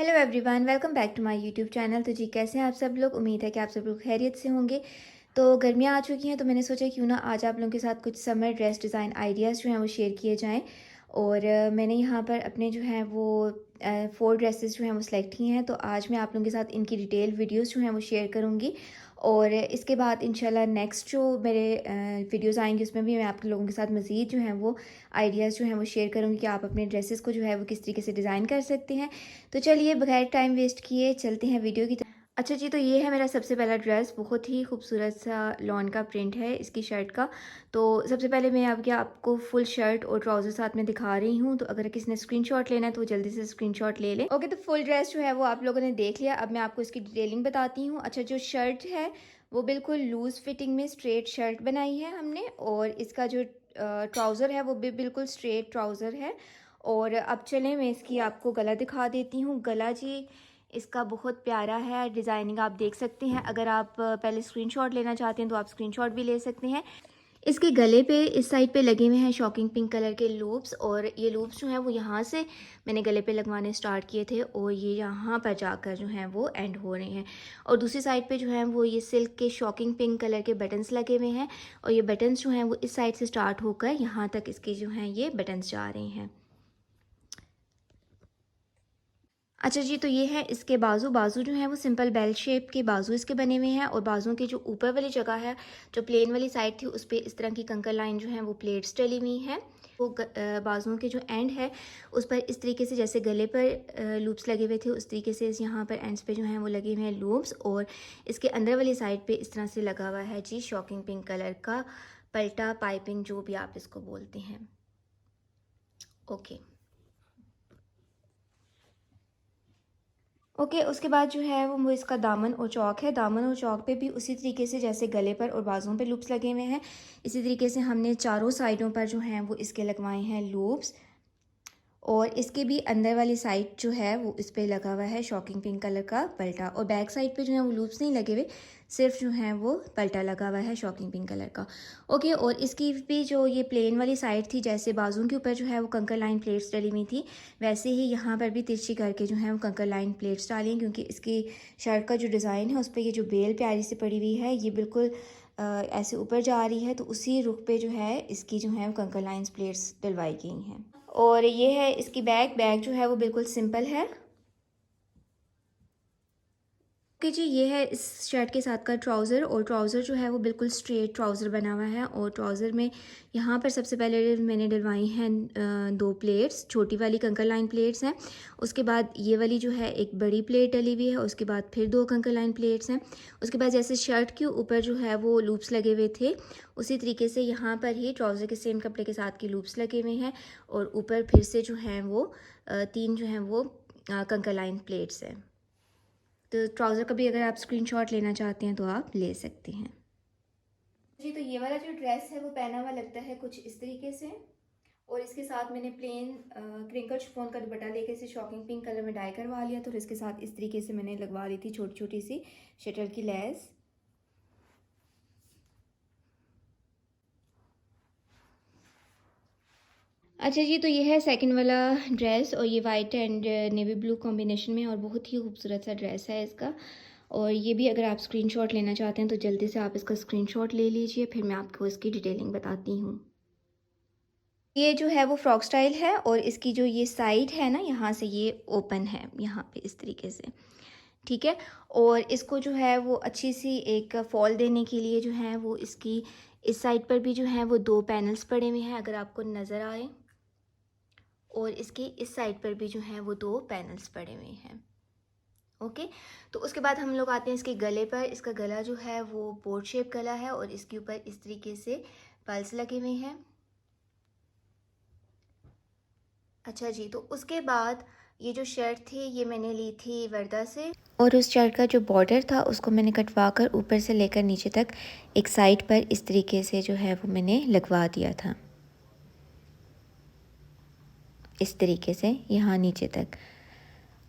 Hello everyone, welcome back to my YouTube channel. तो जी, कैसे हैं आप सब लोग? उम्मीद है कि आप सब लोग खैरियत से होंगे। तो गर्मियाँ आ चुकी हैं, तो मैंने सोचा क्यों ना आज आप लोगों के साथ कुछ समर ड्रेस डिज़ाइन आइडियाज़ जो हैं वो शेयर किए जाएं। और मैंने यहाँ पर अपने जो हैं वो 4 ड्रेसेस जो हैं वो सिलेक्ट किए हैं। तो आज मैं आप लोगों के साथ इनकी डिटेल वीडियोज़ जो हैं वो शेयर करूँगी। और इसके बाद इंशाल्लाह नेक्स्ट जो मेरे वीडियोज़ आएंगे उसमें भी मैं आप लोगों के साथ मज़ीद जो हैं वो आइडियाज़ जो हैं वो शेयर करूँगी कि आप अपने ड्रेसेस को जो है वो किस तरीके से डिज़ाइन कर सकते हैं। तो चलिए बगैर टाइम वेस्ट किए चलते हैं वीडियो की तरफ। अच्छा जी, तो ये है मेरा सबसे पहला ड्रेस। बहुत ही खूबसूरत सा लॉन का प्रिंट है इसकी शर्ट का। तो सबसे पहले मैं अब क्या आपको फुल शर्ट और ट्राउज़र साथ में दिखा रही हूँ। तो अगर किसी ने स्क्रीनशॉट लेना है तो वो जल्दी से स्क्रीनशॉट ले लें। ओके, तो फुल ड्रेस जो है वो आप लोगों ने देख लिया। अब मैं आपको इसकी डिटेलिंग बताती हूँ। अच्छा, जो शर्ट है वो बिल्कुल लूज़ फिटिंग में स्ट्रेट शर्ट बनाई है हमने। और इसका जो ट्राउज़र है वो भी बिल्कुल स्ट्रेट ट्राउज़र है। और अब चलें मैं इसकी आपको गला दिखा देती हूँ। गला जी इसका बहुत प्यारा है, डिज़ाइनिंग आप देख सकते हैं। अगर आप पहले स्क्रीनशॉट लेना चाहते हैं तो आप स्क्रीनशॉट भी ले सकते हैं। इसके गले पे इस साइड पे लगे हुए हैं शॉकिंग पिंक कलर के लूप्स। और ये लूप्स जो हैं वो यहाँ से मैंने गले पे लगवाने स्टार्ट किए थे और ये यहाँ पर जाकर जो हैं वो एंड हो रहे हैं। और दूसरी साइड पे जो है वो ये सिल्क के शॉकिंग पिंक कलर के बटन्स लगे हुए हैं। और ये बटन्स जो हैं वो इस साइड से स्टार्ट होकर यहाँ तक इसके जो हैं ये बटन्स जा रहे हैं। अच्छा जी, तो ये है इसके बाजू। बाजू जो है वो सिंपल बेल शेप के बाजू इसके बने हुए हैं। और बाजुओं की जो ऊपर वाली जगह है, जो प्लेन वाली साइड थी, उस पर इस तरह की कंकर लाइन जो है वो प्लेट्स डली हुई हैं। वो बाजुओं के जो एंड है उस पर इस तरीके से जैसे गले पर लूप्स लगे हुए थे उस तरीके से यहाँ पर एंड्स पे जो हैं वो लगे हुए हैं लूप्स। और इसके अंदर वाली साइड पे इस तरह से लगा हुआ है जी शॉकिंग पिंक कलर का पल्टा पाइपिंग, जो भी आप इसको बोलते हैं। ओके ओके, उसके बाद जो है वो इसका दामन और चौक है। दामन और चौक पे भी उसी तरीके से जैसे गले पर और बाजुओं पे लूप्स लगे हुए हैं, इसी तरीके से हमने चारों साइडों पर जो हैं वो इसके लगवाए हैं लूप्स। और इसके भी अंदर वाली साइड जो है वो इस पे लगा हुआ है शॉकिंग पिंक कलर का पल्टा। और बैक साइड पे जो है वो लूप्स नहीं लगे हुए, सिर्फ जो है वो पल्टा लगा हुआ है शॉकिंग पिंक कलर का। ओके, और इसकी भी जो ये प्लेन वाली साइड थी, जैसे बाजुओं के ऊपर जो है वो कंकर लाइन प्लेट्स डली हुई थी, वैसे ही यहाँ पर भी तिरछी करके जो है वो कंकर लाइन प्लेट्स डाली हैं। क्योंकि इसकी शर्ट का जो डिज़ाइन है उस पर ये जो बेल प्यारी सी पड़ी हुई है ये बिल्कुल ऐसे ऊपर जा रही है। तो उसी रुख पे जो है इसकी जो है वो कंकर लाइन्स प्लेट्स डलवाई गई हैं। और ये है इसकी बैग। बैग जो है वो बिल्कुल सिंपल है। ओके जी, ये है इस शर्ट के साथ का ट्राउज़र। और ट्राउज़र जो है वो बिल्कुल स्ट्रेट ट्राउज़र बना हुआ है। और ट्राउज़र में यहाँ पर सबसे पहले मैंने डलवाई हैं 2 प्लेट्स, छोटी वाली कंकर लाइन प्लेट्स हैं। उसके बाद ये वाली जो है एक बड़ी प्लेट डली हुई है। उसके बाद फिर 2 कंकर लाइन प्लेट्स हैं। उसके बाद जैसे शर्ट के ऊपर जो है वो लूप्स लगे हुए थे, उसी तरीके से यहाँ पर ही ट्राउज़र के सेम कपड़े के साथ के लूप्स लगे हुए हैं। और ऊपर फिर से जो हैं वो 3 जो हैं वो कंकर लाइन प्लेट्स हैं। तो ट्राउज़र का भी अगर आप स्क्रीनशॉट लेना चाहते हैं तो आप ले सकते हैं। जी, तो ये वाला जो ड्रेस है वो पहना हुआ लगता है कुछ इस तरीके से। और इसके साथ मैंने प्लेन क्रिंकल शिफॉन का दुपट्टा लेके इसे शॉकिंग पिंक कलर में डाई करवा लिया। तो इसके साथ इस तरीके से मैंने लगवा ली थी छोटी छोटी सी शटल की लेस। अच्छा जी, तो ये है सेकंड वाला ड्रेस। और ये white and navy blue combination में, और बहुत ही खूबसूरत सा ड्रेस है इसका। और ये भी अगर आप स्क्रीनशॉट लेना चाहते हैं तो जल्दी से आप इसका स्क्रीनशॉट ले लीजिए, फिर मैं आपको इसकी डिटेलिंग बताती हूँ। ये जो है वो फ्रॉक स्टाइल है। और इसकी जो ये साइड है ना, यहाँ से ये ओपन है यहाँ पे इस तरीके से, ठीक है। और इसको जो है वो अच्छी सी एक फॉल देने के लिए जो है वो इसकी इस साइड पर भी जो है वो 2 पैनल्स पड़े हुए हैं, अगर आपको नज़र आए। और इसकी इस साइड पर भी जो है वो 2 पैनल्स पड़े हुए हैं। ओके, तो उसके बाद हम लोग आते हैं इसके गले पर। इसका गला जो है वो बोट शेप गला है और इसके ऊपर इस तरीके से पल्स लगे हुए हैं। अच्छा जी, तो उसके बाद ये जो शर्ट थी ये मैंने ली थी वर्दा से। और उस शर्ट का जो बॉर्डर था उसको मैंने कटवा कर ऊपर से लेकर नीचे तक एक साइड पर इस तरीके से जो है वो मैंने लगवा दिया था, इस तरीके से यहाँ नीचे तक।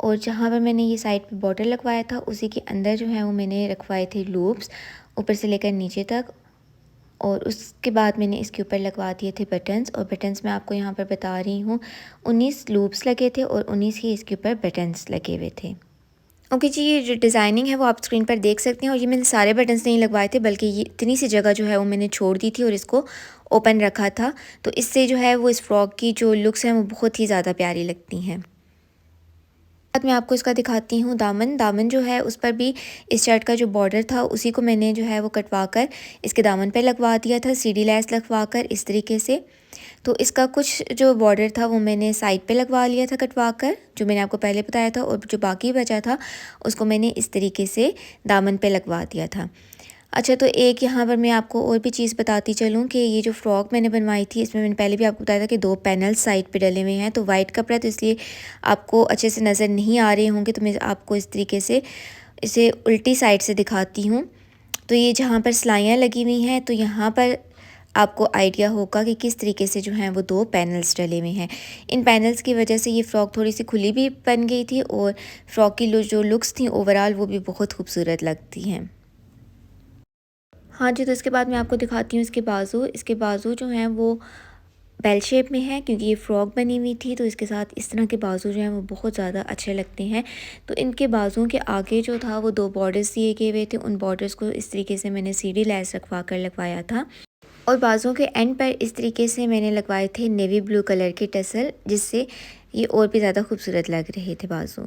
और जहाँ पर मैंने ये साइड पे बॉर्डर लगवाया था उसी के अंदर जो है वो मैंने रखवाए थे लूप्स ऊपर से लेकर नीचे तक। और उसके बाद मैंने इसके ऊपर लगवा दिए थे बटन्स, और बटन्स मैं आपको यहाँ पर बता रही हूँ 19 लूप्स लगे थे और 19 ही इसके ऊपर बटन्स लगे हुए थे। ओके जी, ये जो डिज़ाइनिंग है वो आप स्क्रीन पर देख सकते हैं, और ये मैंने सारे बटन्स नहीं लगवाए थे, बल्कि ये इतनी सी जगह जो है वो मैंने छोड़ दी थी और इसको ओपन रखा था। तो इससे जो है वो इस फ्रॉक की जो लुक्स हैं वो बहुत ही ज़्यादा प्यारी लगती हैं। बाद मैं आपको इसका दिखाती हूँ दामन जो है उस पर भी इस शर्ट का जो बॉर्डर था उसी को मैंने जो है वो कटवा कर इसके दामन पे लगवा दिया था, सीढ़ी लैस लगवा कर इस तरीके से। तो इसका कुछ जो बॉर्डर था वो मैंने साइड पे लगवा लिया था कटवा कर, जो मैंने आपको पहले बताया था, और जो बाकी बचा था उसको मैंने इस तरीके से दामन पे लगवा दिया था। अच्छा, तो एक यहाँ पर मैं आपको और भी चीज़ बताती चलूँ कि ये जो फ़्रॉक मैंने बनवाई थी इसमें मैंने पहले भी आपको बताया था कि 2 पैनल साइड पे डले हुए हैं। तो वाइट कपड़ा तो इसलिए आपको अच्छे से नज़र नहीं आ रहे होंगे, तो मैं आपको इस तरीके से इसे उल्टी साइड से दिखाती हूँ। तो ये जहाँ पर सिलाइयाँ लगी हुई हैं तो यहाँ पर आपको आइडिया होगा कि किस तरीके से जो हैं वो 2 पैनल्स डले हुए हैं। इन पैनल्स की वजह से ये फ़्रॉक थोड़ी सी खुली भी बन गई थी, और फ़्रॉक की जो लुक्स थी ओवरऑल वो भी बहुत खूबसूरत लगती हैं। हाँ जी, तो इसके बाद मैं आपको दिखाती हूँ इसके बाजू। इसके बाजू जो हैं वो बेल शेप में है, क्योंकि ये फ़्रॉक बनी हुई थी तो इसके साथ इस तरह के बाजू जो हैं वो बहुत ज़्यादा अच्छे लगते हैं। तो इनके बाजुओं के आगे जो था वो 2 बॉर्डर्स दिए गए हुए थे, उन बॉर्डर्स को इस तरीके से मैंने सीढ़ी लैस रखवा कर लगवाया था, और बाजुओं के एंड पर इस तरीके से मैंने लगवाए थे नेवी ब्लू कलर के टसल, जिससे ये और भी ज़्यादा खूबसूरत लग रहे थे बाजू।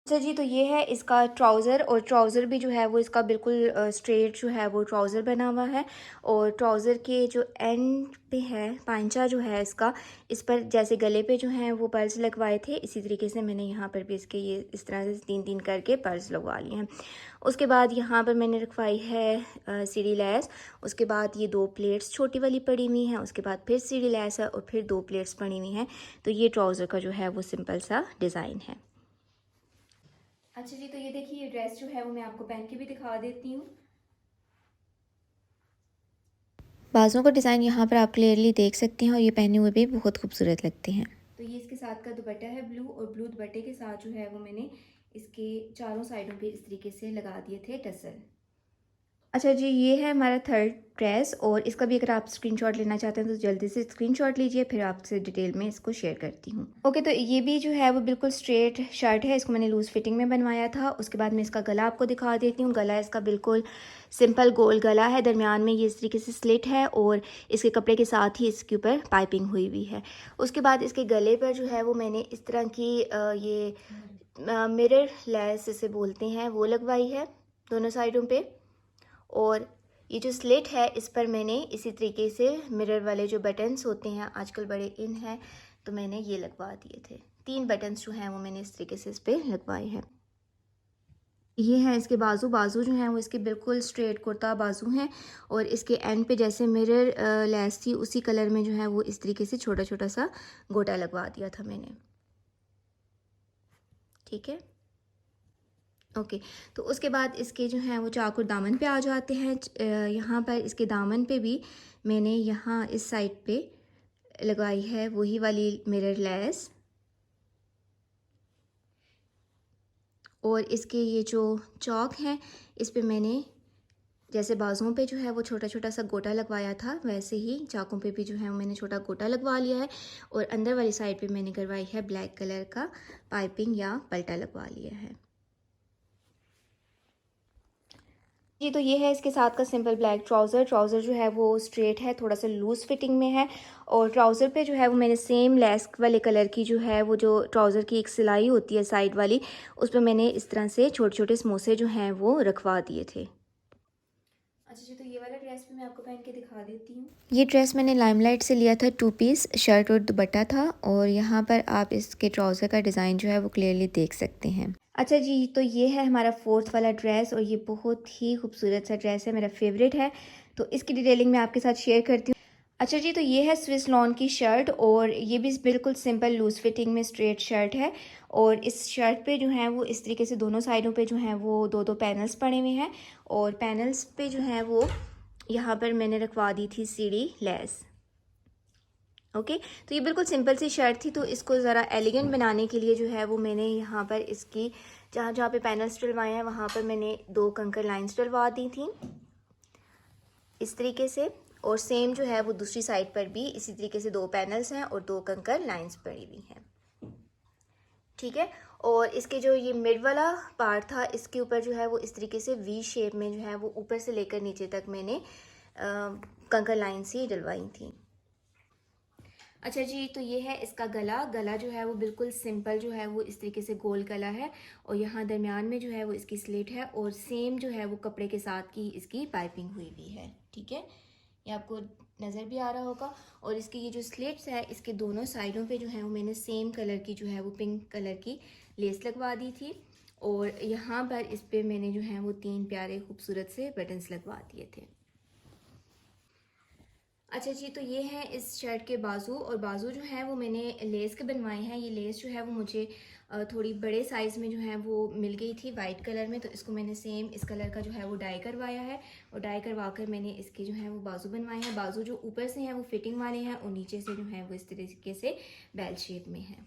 अच्छा जी, तो ये है इसका ट्राउज़र, और ट्राउज़र भी जो है वो इसका बिल्कुल स्ट्रेट जो है वो ट्राउज़र बना हुआ है, और ट्राउज़र के जो एंड पे है पांचा जो है इसका, इस पर जैसे गले पे जो है वो पर्स लगवाए थे, इसी तरीके से मैंने यहाँ पर भी इसके ये इस तरह से 3-3 करके पर्स लगवा लिए हैं। उसके बाद यहाँ पर मैंने रखवाई है सीढ़ी लैस। उसके बाद ये 2 प्लेट्स छोटी वाली पड़ी हुई हैं, उसके बाद फिर सीढ़ी लैस है और फिर 2 प्लेट्स पड़ी हुई हैं। तो ये ट्राउज़र का जो है वो सिंपल सा डिज़ाइन है। अच्छा जी, तो ये देखिए ये ड्रेस जो है वो मैं आपको पहन के भी दिखा देती हूँ। बाजुओं का डिज़ाइन यहाँ पर आप क्लियरली देख सकते हैं, और ये पहने हुए भी बहुत खूबसूरत लगते हैं। तो ये इसके साथ का दुपट्टा है ब्लू, और ब्लू दुपट्टे के साथ जो है वो मैंने इसके चारों साइडों पे इस तरीके से लगा दिए थे टसल। अच्छा जी, ये है हमारा थर्ड ड्रेस, और इसका भी अगर आप स्क्रीनशॉट लेना चाहते हैं तो जल्दी से स्क्रीनशॉट लीजिए, फिर आपसे डिटेल में इसको शेयर करती हूँ। ओके, तो ये भी जो है वो बिल्कुल स्ट्रेट शर्ट है, इसको मैंने लूज़ फिटिंग में बनवाया था। उसके बाद मैं इसका गला आपको दिखा देती हूँ। गला इसका बिल्कुल सिंपल गोल गला है, दरमियान में ये इस तरीके से स्लिट है, और इसके कपड़े के साथ ही इसके ऊपर पाइपिंग हुई हुई है। उसके बाद इसके गले पर जो है वो मैंने इस तरह की ये मिरर लेस इसे बोलते हैं वो लगवाई है दोनों साइडों पे, और ये जो स्लिट है इस पर मैंने इसी तरीके से मिरर वाले जो बटन्स होते हैं आजकल बड़े इन हैं, तो मैंने ये लगवा दिए थे। 3 बटन्स जो हैं वो मैंने इस तरीके से इस पर लगवाए हैं। ये हैं इसके बाजू। बाजू जो हैं वो इसके बिल्कुल स्ट्रेट कुर्ता बाजू हैं, और इसके एंड पे जैसे मिरर लेस थी उसी कलर में जो है वो इस तरीके से छोटा छोटा सा गोटा लगवा दिया था मैंने। ठीक है, ओके। तो उसके बाद इसके जो हैं वो चाकुर दामन पे आ जाते हैं। यहाँ पर इसके दामन पे भी मैंने यहाँ इस साइड पे लगाई है वही वाली मिरर लेस, और इसके ये जो चौक हैं इस पे मैंने जैसे बाजुओं पे जो है वो छोटा छोटा सा गोटा लगवाया था, वैसे ही चाकों पे भी जो है वो मैंने छोटा गोटा लगवा लिया है, और अंदर वाली साइड पे मैंने करवाई है ब्लैक कलर का पाइपिंग या पल्टा लगवा लिया है। जी, तो ये है इसके साथ का सिंपल ब्लैक ट्राउज़र। ट्राउज़र जो है वो स्ट्रेट है, थोड़ा सा लूज़ फिटिंग में है, और ट्राउज़र पे जो है वो मैंने सेम लेस वाले कलर की जो है वो जो ट्राउज़र की एक सिलाई होती है साइड वाली, उस पर मैंने इस तरह से छोटे छोटे समोसे जो हैं वो रखवा दिए थे। अच्छा जी, तो ये वाला ड्रेस भी मैं आपको पहन के दिखा देती हूँ। ये ड्रेस मैंने लाइमलाइट से लिया था, 2 पीस शर्ट और दुपट्टा था, और यहाँ पर आप इसके ट्राउज़र का डिज़ाइन जो है वो क्लियरली देख सकते हैं। अच्छा जी, तो ये है हमारा फोर्थ वाला ड्रेस, और ये बहुत ही खूबसूरत सा ड्रेस है, मेरा फेवरेट है। तो इसकी डिटेलिंग मैं आपके साथ शेयर करती हूँ। अच्छा जी, तो ये है स्विस लॉन की शर्ट, और ये भी बिल्कुल सिंपल लूज़ फिटिंग में स्ट्रेट शर्ट है, और इस शर्ट पे जो है वो इस तरीके से दोनों साइडों पे जो हैं वो 2-2 पैनल्स पड़े हुए हैं, और पैनल्स पे जो है वो यहाँ पर मैंने रखवा दी थी सीढ़ी लेस। ओके, तो ये बिल्कुल सिंपल सी शर्ट थी, तो इसको ज़रा एलिगेंट बनाने के लिए जो है वो मैंने यहाँ पर इसकी जहाँ जहाँ पे पैनल्स डलवाए हैं वहाँ पर मैंने 2 कंकर लाइंस डलवा दी थी। इस तरीके से, और सेम जो है वो दूसरी साइड पर भी इसी तरीके से 2 पैनल्स हैं और 2 कंकर लाइंस पड़ी हुई हैं, ठीक है। और इसके जो ये मिड वाला पार्ट था, इसके ऊपर जो है वो इस तरीके से वी शेप में जो है वो ऊपर से लेकर नीचे तक मैंने कंकर लाइंस ही डलवाई थी। अच्छा जी, तो ये है इसका गला। गला जो है वो बिल्कुल सिंपल जो है वो इस तरीके से गोल गला है, और यहाँ दरमियान में जो है वो इसकी स्लिट है, और सेम जो है वो कपड़े के साथ की इसकी पाइपिंग हुई हुई है, ठीक है। ये आपको नज़र भी आ रहा होगा। और इसकी ये जो स्लिट्स है, इसके दोनों साइडों पे जो है वो मैंने सेम कलर की जो है वो पिंक कलर की लेस लगवा दी थी, और यहाँ पर इस पर मैंने जो है वो 3 प्यारे खूबसूरत से बटन्स लगवा दिए थे। अच्छा जी, तो ये है इस शर्ट के बाजू, और बाजू जो है वो मैंने लेस के बनवाए हैं। ये लेस जो है वो मुझे थोड़ी बड़े साइज़ में जो है वो मिल गई थी वाइट कलर में, तो इसको मैंने सेम इस कलर का जो है वो डाई करवाया है, और डाई करवा कर मैंने इसके जो है वो बाजू बनवाए हैं। बाजू जो ऊपर से हैं वो फिटिंग वाले हैं, और नीचे से जो है वो इस तरीके से बेल शेप में है।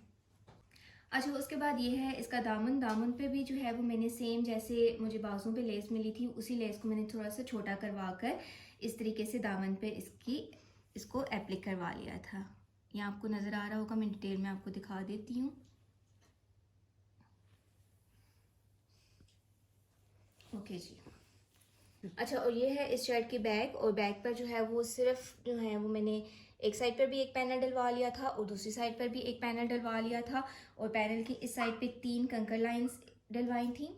अच्छा, उसके बाद ये है इसका दामन। दामन पे भी जो है वो मैंने सेम जैसे मुझे बाजू पे लेस मिली थी, उसी लेस को मैंने थोड़ा सा छोटा करवा कर इस तरीके से दामन पे इसको एप्लिक करवा लिया था। ये आपको नज़र आ रहा होगा, मैं डिटेल में आपको दिखा देती हूँ। ओके जी। अच्छा, और ये है इस शर्ट की बैक, और बैक पर जो है वो सिर्फ जो है वो मैंने एक साइड पर भी एक पैनल डलवा लिया था, और दूसरी साइड पर भी एक पैनल डलवा लिया था, और पैनल की इस साइड पे 3 कंकर लाइंस डलवाई थी,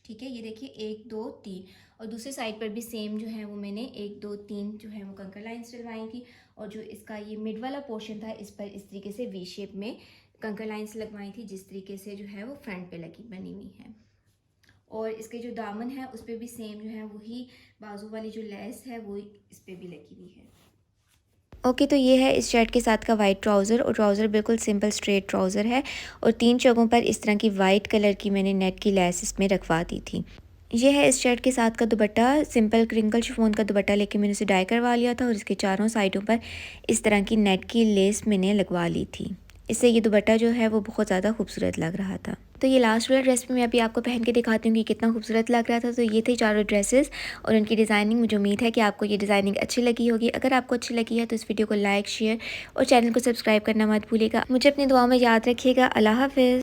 ठीक है। ये देखिए 1 2 3, और दूसरी साइड पर भी सेम जो है वो मैंने 1 2 3 जो है वो कंकर लाइंस डलवाई थी, और जो इसका ये मिड वाला पोर्शन था, इस पर इस तरीके से वी शेप में कंकर लाइंस लगवाई थी, जिस तरीके से जो है वो फ्रंट पे लगी बनी हुई है। और इसके जो दामन है उस पर भी सेम जो है वही बाजू वाली जो लेस है वो इस पर भी लगी हुई है। ओके, तो ये है इस शर्ट के साथ का वाइट ट्राउज़र, और ट्राउज़र बिल्कुल सिंपल स्ट्रेट ट्राउज़र है, और 3 जगहों पर इस तरह की वाइट कलर की मैंने नेट की लेस इसमें रखवा दी थी। ये है इस शर्ट के साथ का दुपट्टा। सिंपल क्रिंकल शिफॉन का दुपट्टा लेके मैंने उसे डाई करवा लिया था, और इसके चारों साइडों पर इस तरह की नेट की लेस मैंने लगवा ली थी। इससे ये दुपट्टा जो है वो बहुत ज़्यादा खूबसूरत लग रहा था। तो ये लास्ट वाला ड्रेस भी मैं अभी आपको पहन के दिखाती हूँ कि कितना खूबसूरत लग रहा था। तो ये थे चारों ड्रेसेस और उनकी डिज़ाइनिंग। मुझे उम्मीद है कि आपको ये डिज़ाइनिंग अच्छी लगी होगी। अगर आपको अच्छी लगी है तो इस वीडियो को लाइक, शेयर और चैनल को सब्सक्राइब करना मत भूलिएगा। मुझे अपनी दुआओं में याद रखिएगा। अल्लाह हाफ़िज़।